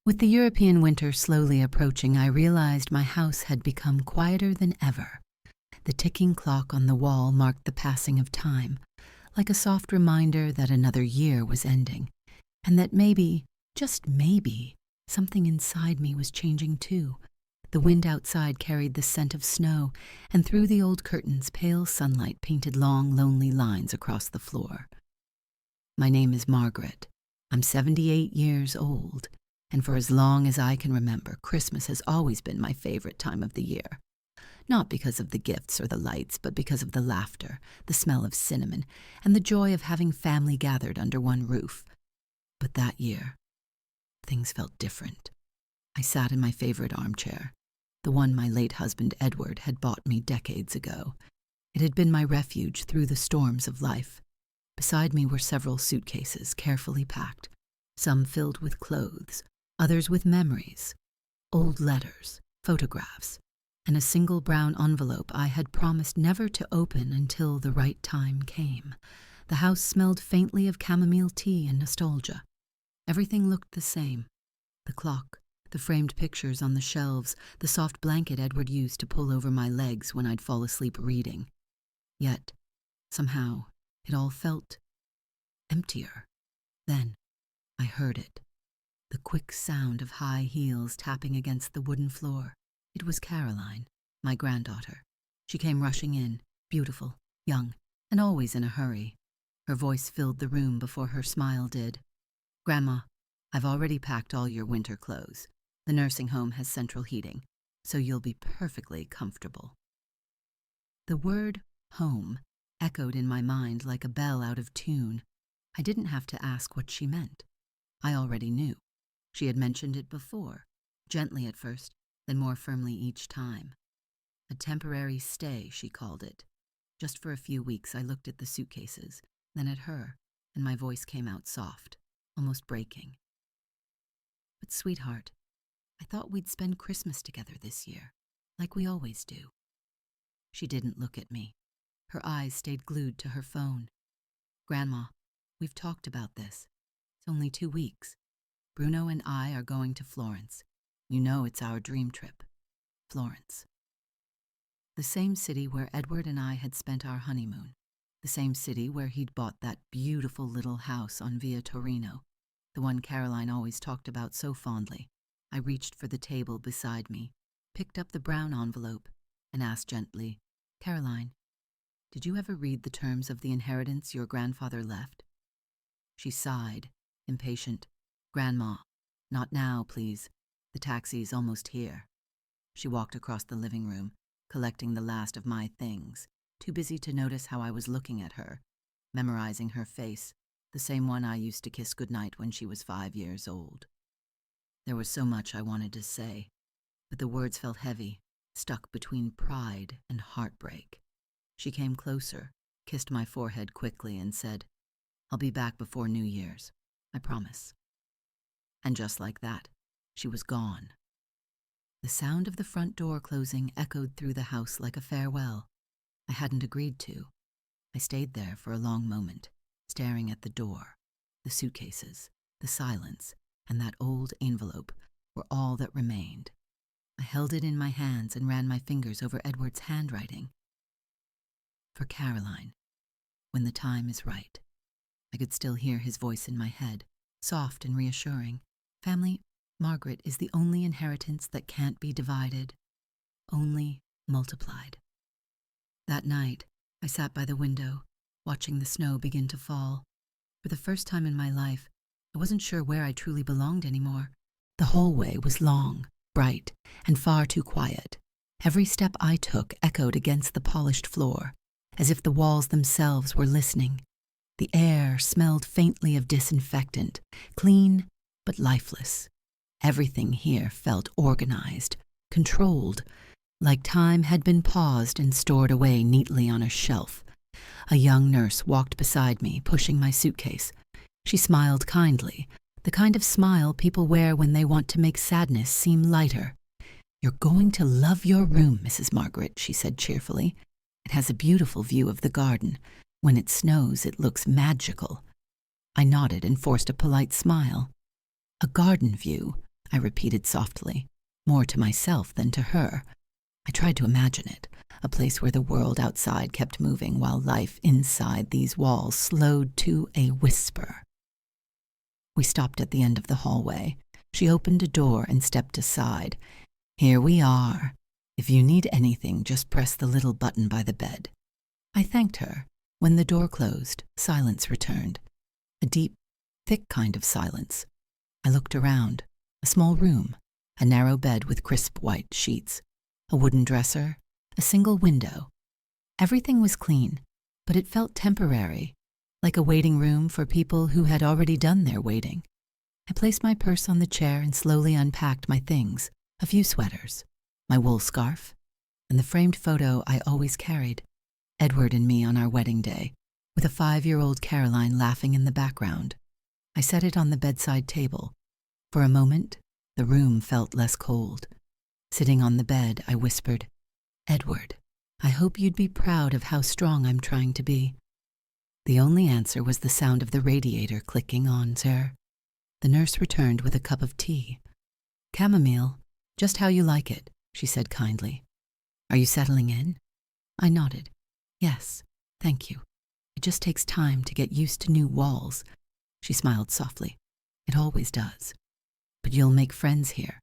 With the European winter slowly approaching, I realized my house had become quieter than ever. The ticking clock on the wall marked the passing of time, like a soft reminder that another year was ending, and that maybe, just maybe, something inside me was changing too. The wind outside carried the scent of snow, and through the old curtains, pale sunlight painted long, lonely lines across the floor. My name is Margaret. I'm 78 years old, and for as long as I can remember, Christmas has always been my favorite time of the year. Not because of the gifts or the lights, but because of the laughter, the smell of cinnamon, and the joy of having family gathered under one roof. But that year, things felt different. I sat in my favorite armchair, the one my late husband Edward had bought me decades ago. It had been my refuge through the storms of life. Beside me were several suitcases, carefully packed, some filled with clothes, others with memories, old letters, photographs, and a single brown envelope I had promised never to open until the right time came. The house smelled faintly of chamomile tea and nostalgia. Everything looked the same. The clock, the framed pictures on the shelves, the soft blanket Edward used to pull over my legs when I'd fall asleep reading. Yet, somehow, it all felt emptier. Then, I heard it. The quick sound of high heels tapping against the wooden floor. It was Caroline, my granddaughter. She came rushing in, beautiful, young, and always in a hurry. Her voice filled the room before her smile did. "Grandma, I've already packed all your winter clothes. The nursing home has central heating, so you'll be perfectly comfortable." The word home echoed in my mind like a bell out of tune. I didn't have to ask what she meant. I already knew. She had mentioned it before, gently at first, then more firmly each time. A temporary stay, she called it. Just for a few weeks I looked at the suitcases, then at her, and my voice came out soft, almost breaking. "But sweetheart, I thought we'd spend Christmas together this year, like we always do." She didn't look at me. Her eyes stayed glued to her phone. "Grandma, we've talked about this. It's only 2 weeks. Bruno and I are going to Florence. You know it's our dream trip. Florence." The same city where Edward and I had spent our honeymoon. The same city where he'd bought that beautiful little house on Via Torino, the one Caroline always talked about so fondly. I reached for the table beside me, picked up the brown envelope, and asked gently, "Caroline, did you ever read the terms of the inheritance your grandfather left?" She sighed, impatient. "Grandma, not now, please. The taxi's almost here." She walked across the living room, collecting the last of my things, too busy to notice how I was looking at her, memorizing her face, the same one I used to kiss goodnight when she was 5 years old. There was so much I wanted to say, but the words felt heavy, stuck between pride and heartbreak. She came closer, kissed my forehead quickly, and said, "I'll be back before New Year's. I promise." And just like that, she was gone. The sound of the front door closing echoed through the house like a farewell I hadn't agreed to. I stayed there for a long moment, staring at the door. The suitcases, the silence, and that old envelope were all that remained. I held it in my hands and ran my fingers over Edward's handwriting. "For Caroline, when the time is right." I could still hear his voice in my head, soft and reassuring. "Family, Margaret, is the only inheritance that can't be divided, only multiplied." That night, I sat by the window, watching the snow begin to fall. For the first time in my life, I wasn't sure where I truly belonged anymore. The hallway was long, bright, and far too quiet. Every step I took echoed against the polished floor, as if the walls themselves were listening. The air smelled faintly of disinfectant, clean but lifeless. Everything here felt organized, controlled, like time had been paused and stored away neatly on a shelf. A young nurse walked beside me, pushing my suitcase. She smiled kindly, the kind of smile people wear when they want to make sadness seem lighter. "You're going to love your room, Mrs. Margaret," she said cheerfully. "It has a beautiful view of the garden. When it snows, it looks magical." I nodded and forced a polite smile. "A garden view? I repeated softly, more to myself than to her. I tried to imagine it, a place where the world outside kept moving while life inside these walls slowed to a whisper. We stopped at the end of the hallway. She opened a door and stepped aside. "Here we are. If you need anything, just press the little button by the bed." I thanked her. When the door closed, silence returned. A deep, thick kind of silence. I looked around. A small room, a narrow bed with crisp white sheets, a wooden dresser, a single window. Everything was clean, but it felt temporary, like a waiting room for people who had already done their waiting. I placed my purse on the chair and slowly unpacked my things, a few sweaters, my wool scarf, and the framed photo I always carried, Edward and me on our wedding day, with a 5-year-old Caroline laughing in the background. I set it on the bedside table. For a moment, the room felt less cold. Sitting on the bed, I whispered, "Edward, I hope you'd be proud of how strong I'm trying to be." The only answer was the sound of the radiator clicking on, sir. The nurse returned with a cup of tea. "Chamomile, just how you like it," she said kindly. "Are you settling in?" I nodded. "Yes, thank you. It just takes time to get used to new walls." She smiled softly. "It always does. But you'll make friends here.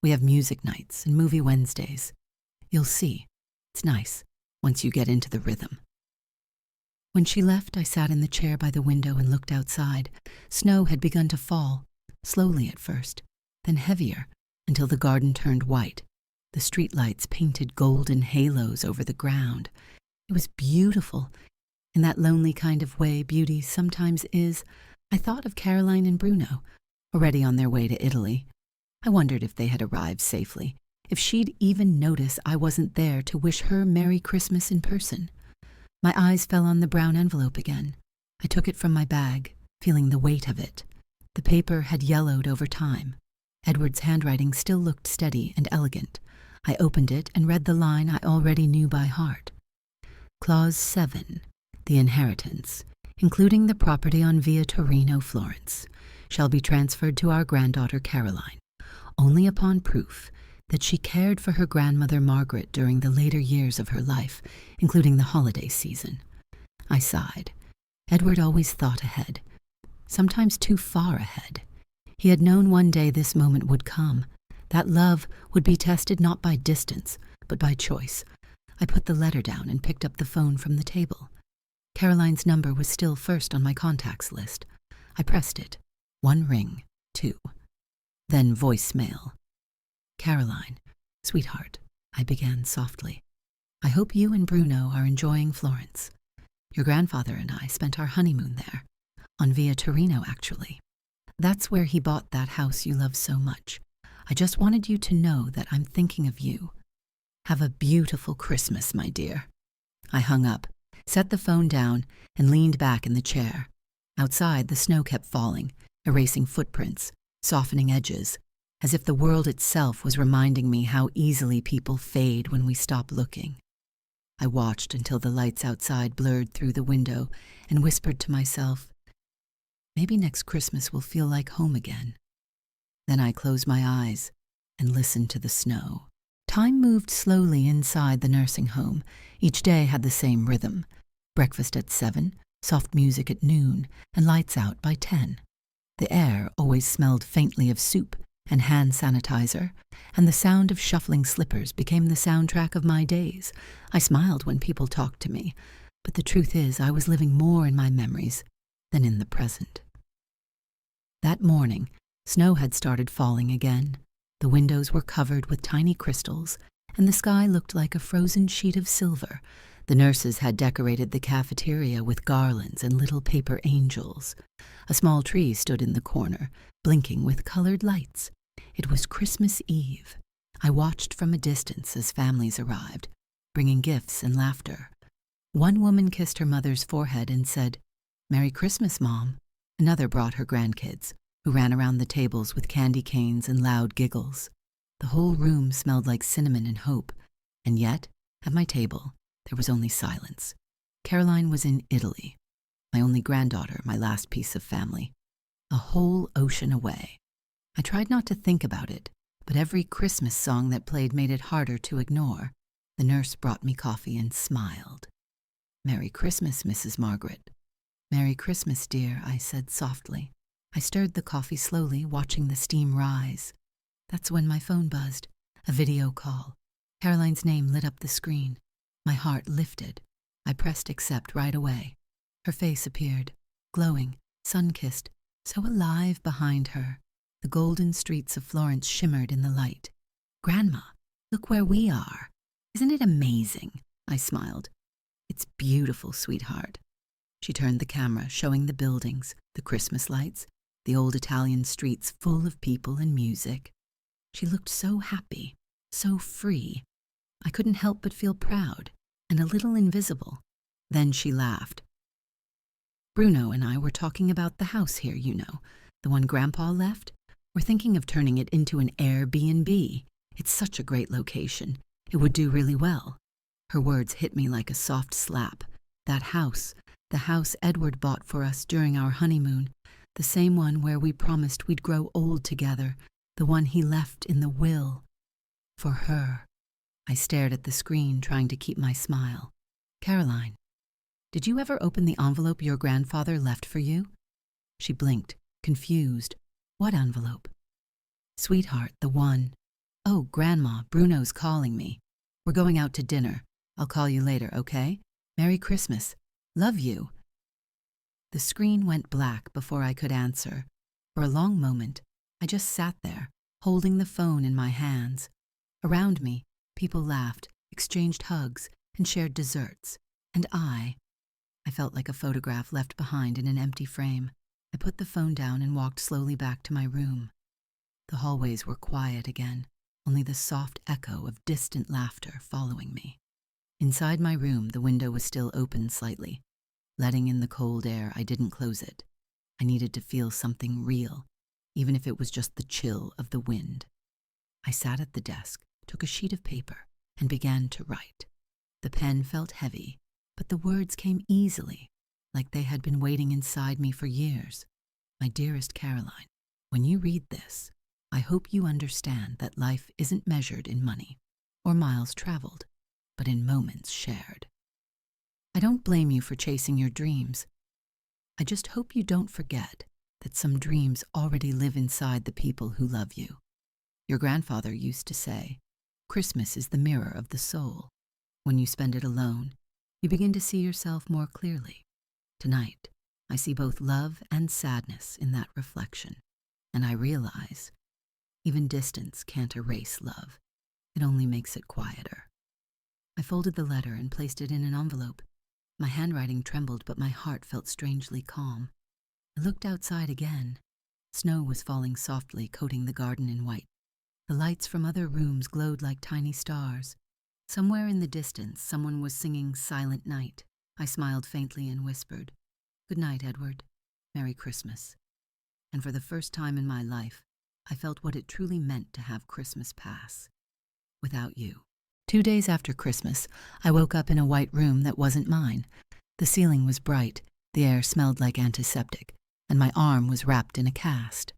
We have music nights and movie Wednesdays. You'll see. It's nice once you get into the rhythm." When she left, I sat in the chair by the window and looked outside. Snow had begun to fall, slowly at first, then heavier, until the garden turned white. The streetlights painted golden halos over the ground. It was beautiful. In that lonely kind of way beauty sometimes is. I thought of Caroline and Bruno, already on their way to Italy. I wondered if they had arrived safely, if she'd even notice I wasn't there to wish her Merry Christmas in person. My eyes fell on the brown envelope again. I took it from my bag, feeling the weight of it. The paper had yellowed over time. Edward's handwriting still looked steady and elegant. I opened it and read the line I already knew by heart. Clause 7, the inheritance, including the property on Via Torino, Florence, shall be transferred to our granddaughter Caroline, only upon proof that she cared for her grandmother Margaret during the later years of her life, including the holiday season. I sighed. Edward always thought ahead, sometimes too far ahead. He had known one day this moment would come, that love would be tested not by distance, but by choice. I put the letter down and picked up the phone from the table. Caroline's number was still first on my contacts list. I pressed it. 1 ring, 2. Then voicemail. "Caroline, sweetheart," I began softly. "I hope you and Bruno are enjoying Florence. Your grandfather and I spent our honeymoon there, on Via Torino, actually. That's where he bought that house you love so much. I just wanted you to know that I'm thinking of you. Have a beautiful Christmas, my dear." I hung up, set the phone down, and leaned back in the chair. Outside, the snow kept falling, erasing footprints, softening edges, as if the world itself was reminding me how easily people fade when we stop looking. I watched until the lights outside blurred through the window and whispered to myself, maybe next Christmas will feel like home again. Then I closed my eyes and listened to the snow. Time moved slowly inside the nursing home. Each day had the same rhythm. Breakfast at 7, soft music at noon, and lights out by 10. The air always smelled faintly of soup and hand sanitizer, and the sound of shuffling slippers became the soundtrack of my days. I smiled when people talked to me, but the truth is I was living more in my memories than in the present. That morning, snow had started falling again. The windows were covered with tiny crystals, and the sky looked like a frozen sheet of silver. The nurses had decorated the cafeteria with garlands and little paper angels. A small tree stood in the corner, blinking with colored lights. It was Christmas Eve. I watched from a distance as families arrived, bringing gifts and laughter. One woman kissed her mother's forehead and said, "Merry Christmas, Mom." Another brought her grandkids, who ran around the tables with candy canes and loud giggles. The whole room smelled like cinnamon and hope, and yet, at my table, there was only silence. Caroline was in Italy, my only granddaughter, my last piece of family, a whole ocean away. I tried not to think about it, but every Christmas song that played made it harder to ignore. The nurse brought me coffee and smiled. "Merry Christmas, Mrs. Margaret." "Merry Christmas, dear," I said softly. I stirred the coffee slowly, watching the steam rise. That's when my phone buzzed. A video call. Caroline's name lit up the screen. My heart lifted. I pressed accept right away. Her face appeared, glowing, sun-kissed, so alive behind her. The golden streets of Florence shimmered in the light. "Grandma, look where we are. Isn't it amazing?" I smiled. "It's beautiful, sweetheart." She turned the camera, showing the buildings, the Christmas lights, the old Italian streets full of people and music. She looked so happy, so free. I couldn't help but feel proud and a little invisible. Then she laughed. "Bruno and I were talking about the house here, you know, the one Grandpa left. We're thinking of turning it into an Airbnb. It's such a great location. It would do really well." Her words hit me like a soft slap. That house, the house Edward bought for us during our honeymoon, the same one where we promised we'd grow old together, the one he left in the will. For her. I stared at the screen, trying to keep my smile. "Caroline, did you ever open the envelope your grandfather left for you?" She blinked, confused. "What envelope?" "Sweetheart, the one." "Oh, Grandma, Bruno's calling me. We're going out to dinner. I'll call you later, okay? Merry Christmas. Love you." The screen went black before I could answer. For a long moment, I just sat there, holding the phone in my hands. Around me, people laughed, exchanged hugs, and shared desserts. And I felt like a photograph left behind in an empty frame. I put the phone down and walked slowly back to my room. The hallways were quiet again, only the soft echo of distant laughter following me. Inside my room, the window was still open slightly. Letting in the cold air, I didn't close it. I needed to feel something real, even if it was just the chill of the wind. I sat at the desk, took a sheet of paper, and began to write. The pen felt heavy, but the words came easily, like they had been waiting inside me for years. "My dearest Caroline, when you read this, I hope you understand that life isn't measured in money or miles traveled, but in moments shared. I don't blame you for chasing your dreams. I just hope you don't forget that some dreams already live inside the people who love you. Your grandfather used to say, Christmas is the mirror of the soul. When you spend it alone, you begin to see yourself more clearly. Tonight, I see both love and sadness in that reflection, and I realize even distance can't erase love. It only makes it quieter." I folded the letter and placed it in an envelope. My handwriting trembled, but my heart felt strangely calm. I looked outside again. Snow was falling softly, coating the garden in white. The lights from other rooms glowed like tiny stars. Somewhere in the distance, someone was singing Silent Night. I smiled faintly and whispered, "Good night, Edward. Merry Christmas." And for the first time in my life, I felt what it truly meant to have Christmas pass. Without you. 2 days after Christmas, I woke up in a white room that wasn't mine. The ceiling was bright, the air smelled like antiseptic, and my arm was wrapped in a cast.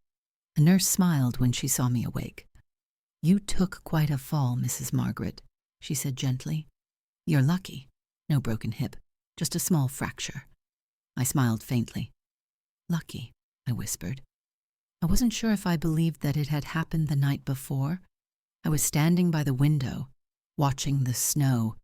A nurse smiled when she saw me awake. "You took quite a fall, Mrs. Margaret," she said gently. "You're lucky. No broken hip, just a small fracture." I smiled faintly. "Lucky," I whispered. I wasn't sure if I believed that it had happened the night before. I was standing by the window, watching the snow,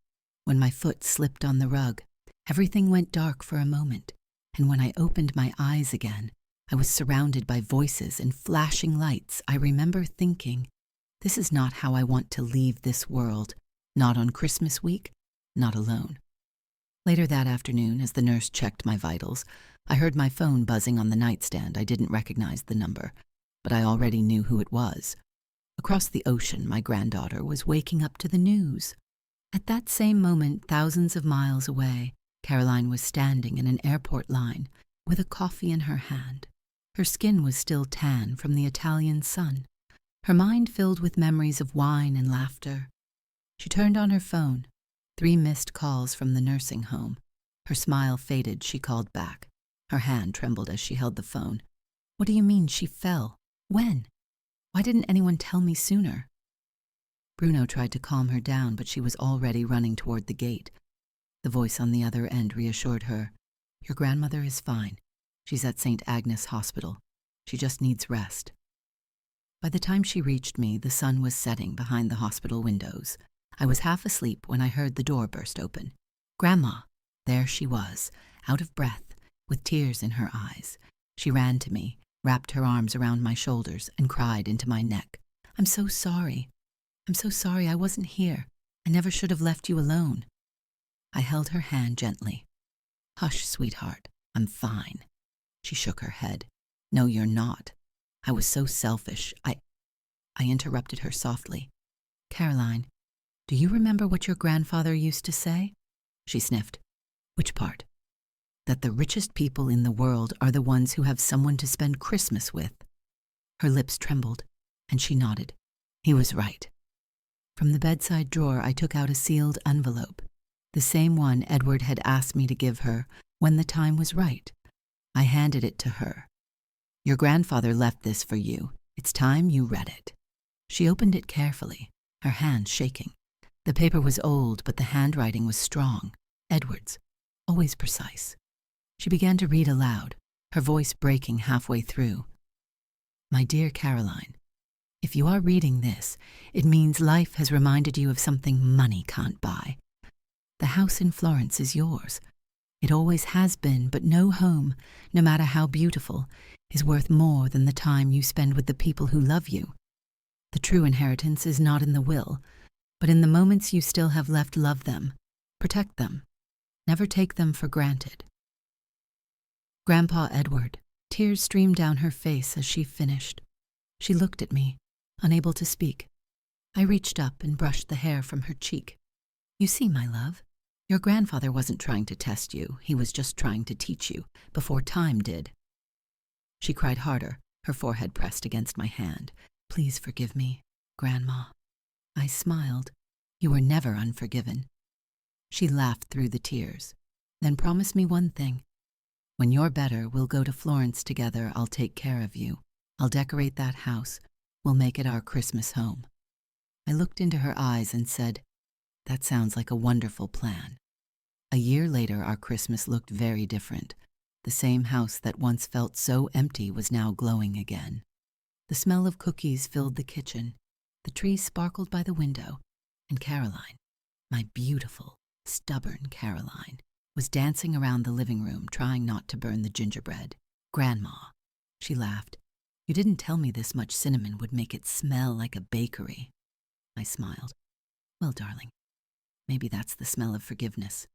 when my foot slipped on the rug. Everything went dark for a moment, and when I opened my eyes again, I was surrounded by voices and flashing lights. I remember thinking, this is not how I want to leave this world, not on Christmas week, not alone. Later that afternoon, as the nurse checked my vitals, I heard my phone buzzing on the nightstand. I didn't recognize the number, but I already knew who it was. Across the ocean, my granddaughter was waking up to the news. At that same moment, thousands of miles away, Caroline was standing in an airport line with a coffee in her hand. Her skin was still tan from the Italian sun, her mind filled with memories of wine and laughter. She turned on her phone. 3 missed calls from the nursing home. Her smile faded. She called back. Her hand trembled as she held the phone. "What do you mean she fell? When?" Why didn't anyone tell me sooner? Bruno tried to calm her down, but she was already running toward the gate. The voice on the other end reassured her. Your grandmother is fine. She's at St. Agnes Hospital. She just needs rest. By the time she reached me, the sun was setting behind the hospital windows. I was half asleep when I heard the door burst open. Grandma! There she was, out of breath, with tears in her eyes. She ran to me, wrapped her arms around my shoulders, and cried into my neck. I'm so sorry. I'm so sorry I wasn't here. I never should have left you alone. I held her hand gently. Hush, sweetheart. I'm fine. She shook her head. No, you're not. I was so selfish. I interrupted her softly. Caroline, do you remember what your grandfather used to say? She sniffed. Which part? That the richest people in the world are the ones who have someone to spend Christmas with. Her lips trembled, and she nodded. He was right. From the bedside drawer, I took out a sealed envelope, the same one Edward had asked me to give her when the time was right. I handed it to her. Your grandfather left this for you. It's time you read it. She opened it carefully, her hand shaking. The paper was old, but the handwriting was strong. Edward's, always precise. She began to read aloud, her voice breaking halfway through. My dear Caroline, if you are reading this, it means life has reminded you of something money can't buy. The house in Florence is yours. It always has been, but no home, no matter how beautiful, is worth more than the time you spend with the people who love you. The true inheritance is not in the will, but in the moments you still have left. Love them, protect them, never take them for granted. Grandpa Edward, tears streamed down her face as she finished. She looked at me, unable to speak. I reached up and brushed the hair from her cheek. You see, my love, your grandfather wasn't trying to test you. He was just trying to teach you, before time did. She cried harder, her forehead pressed against my hand. Please forgive me, Grandma. I smiled. You were never unforgiven. She laughed through the tears. Then promise me one thing. When you're better, we'll go to Florence together. I'll take care of you. I'll decorate that house. We'll make it our Christmas home. I looked into her eyes and said, that sounds like a wonderful plan. A year later, our Christmas looked very different. The same house that once felt so empty was now glowing again. The smell of cookies filled the kitchen. The trees sparkled by the window. And Caroline, my beautiful, stubborn Caroline, was dancing around the living room, trying not to burn the gingerbread. Grandma, she laughed. You didn't tell me this much cinnamon would make it smell like a bakery. I smiled. Well, darling, maybe that's the smell of forgiveness.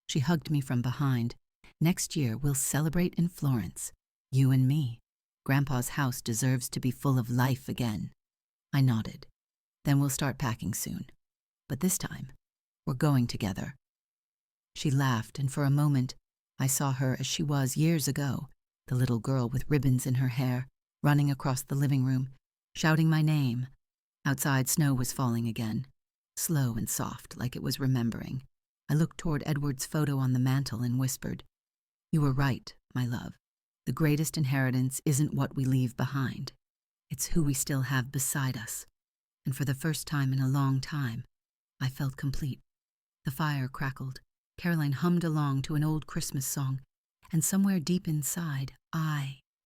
She hugged me from behind. Next year, we'll celebrate in Florence. You and me. Grandpa's house deserves to be full of life again. I nodded. Then we'll start packing soon. But this time, we're going together. She laughed, and for a moment, I saw her as she was years ago, the little girl with ribbons in her hair, running across the living room, shouting my name. Outside, snow was falling again, slow and soft, like it was remembering. I looked toward Edward's photo on the mantel and whispered, You were right, my love. The greatest inheritance isn't what we leave behind. It's who we still have beside us. And for the first time in a long time, I felt complete. The fire crackled. Caroline hummed along to an old Christmas song, and somewhere deep inside, I